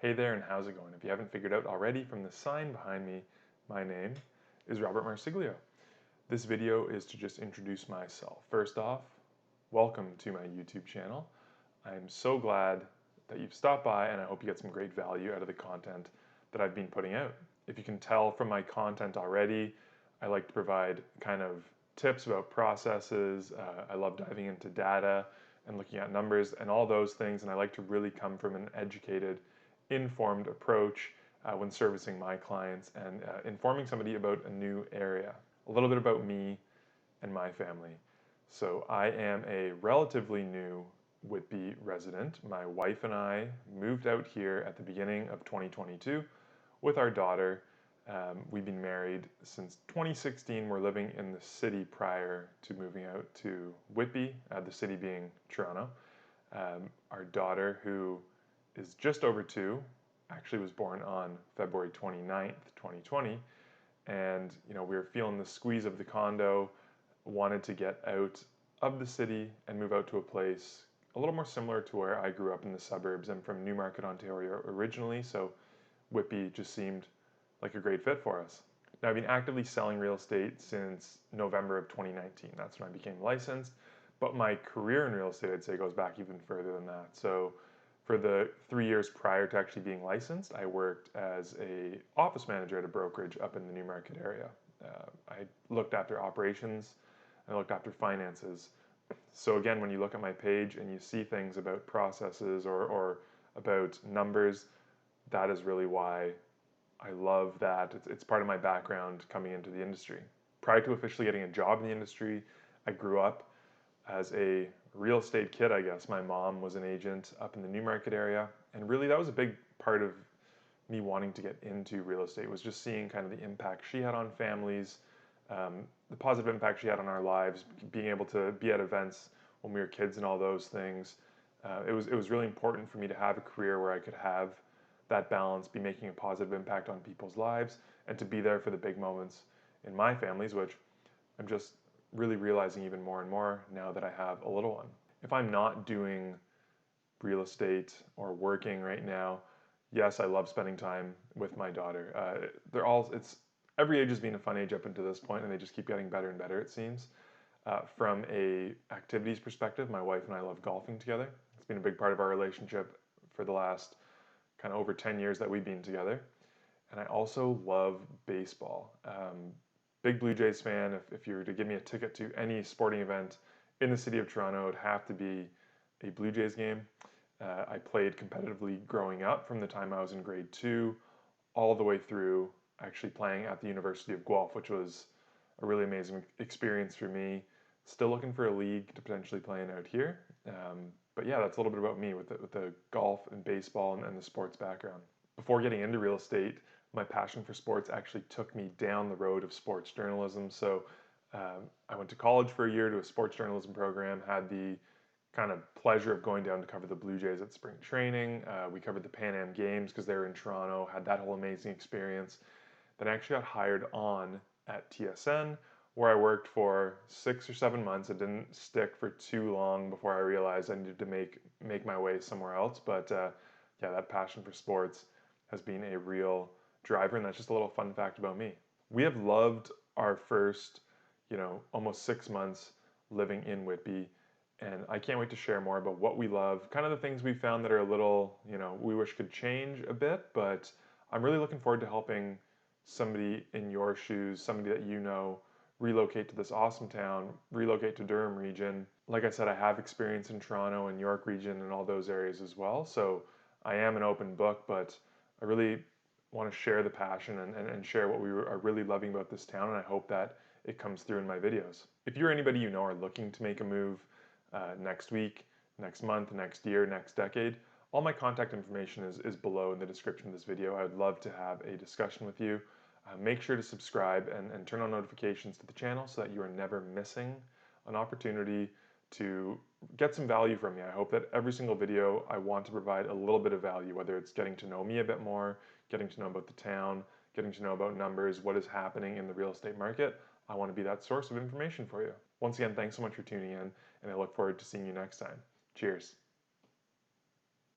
Hey there, and how's it going? If you haven't figured out already from the sign behind me, my name is Robert Marsiglio. This video is to just introduce myself. First off, welcome to my YouTube channel. I'm so glad that you've stopped by, and I hope you get some great value out of the content that I've been putting out. If you can tell from my content already, I like to provide kind of tips about processes. I love diving into data and looking at numbers and all those things, and I like to really come from an educated, informed approach when servicing my clients and informing somebody about a new area. A little bit about me and my family. So I am a relatively new Whitby resident. My wife and I moved out here at the beginning of 2022 with our daughter. We've been married since 2016. We're living in the city prior to moving out to Whitby, the city being Toronto. Our daughter, who is just over 2, actually was born on February 29th, 2020. And we were feeling the squeeze of the condo, wanted to get out of the city and move out to a place a little more similar to where I grew up in the suburbs. I'm from Newmarket, Ontario originally, so Whitby just seemed like a great fit for us. Now, I've been actively selling real estate since November of 2019. That's when I became licensed. But my career in real estate, I'd say, goes back even further than that. So for the 3 years prior to actually being licensed, I worked as a office manager at a brokerage up in the Newmarket area. I looked after operations, I looked after finances. So again, when you look at my page and you see things about processes or about numbers, that is really why I love that. It's part of my background coming into the industry. Prior to officially getting a job in the industry, I grew up as a real estate kid, I guess. My mom was an agent up in the Newmarket area, and really that was a big part of me wanting to get into real estate, was just seeing kind of the impact she had on families, the positive impact she had on our lives, being able to be at events when we were kids and all those things. It was really important for me to have a career where I could have that balance, be making a positive impact on people's lives, and to be there for the big moments in my families, which I'm just really realizing even more and more now that I have a little one. If I'm not doing real estate or working right now, yes, I love spending time with my daughter. It's every age has been a fun age up until this point, and they just keep getting better and better, it seems. From a activities perspective, my wife and I love golfing together. It's been a big part of our relationship for the last kind of over 10 years that we've been together. And I also love baseball. Big Blue Jays fan. If you were to give me a ticket to any sporting event in the city of Toronto, it would have to be a Blue Jays game. I played competitively growing up from the time I was in grade 2 all the way through actually playing at the University of Guelph, which was a really amazing experience for me. Still looking for a league to potentially play in out here. But yeah, that's a little bit about me with the golf and baseball and the sports background. Before getting into real estate, my passion for sports actually took me down the road of sports journalism. So I went to college for a year to a sports journalism program, had the kind of pleasure of going down to cover the Blue Jays at spring training. We covered the Pan Am Games because they were in Toronto, had that whole amazing experience. Then I actually got hired on at TSN, where I worked for 6 or 7 months. It didn't stick for too long before I realized I needed to make my way somewhere else. But yeah, that passion for sports has been a real driver, and that's just a little fun fact about me. We have loved our first, almost 6 months living in Whitby, and I can't wait to share more about what we love, kind of the things we found that are a little, we wish could change a bit, but I'm really looking forward to helping somebody in your shoes, somebody that relocate to this awesome town, relocate to Durham region. Like I said, I have experience in Toronto and York region and all those areas as well, so I am an open book, but I really want to share the passion and share what we are really loving about this town, and I hope that it comes through in my videos. If you're anybody you know are looking to make a move next week, next month, next year, next decade, all my contact information is below in the description of this video. I would love to have a discussion with you. Make sure to subscribe and turn on notifications to the channel so that you are never missing an opportunity to get some value from me. I hope that every single video I want to provide a little bit of value, whether it's getting to know me a bit more, getting to know about the town, getting to know about numbers, what is happening in the real estate market. I want to be that source of information for you. Once again, thanks so much for tuning in, and I look forward to seeing you next time. Cheers.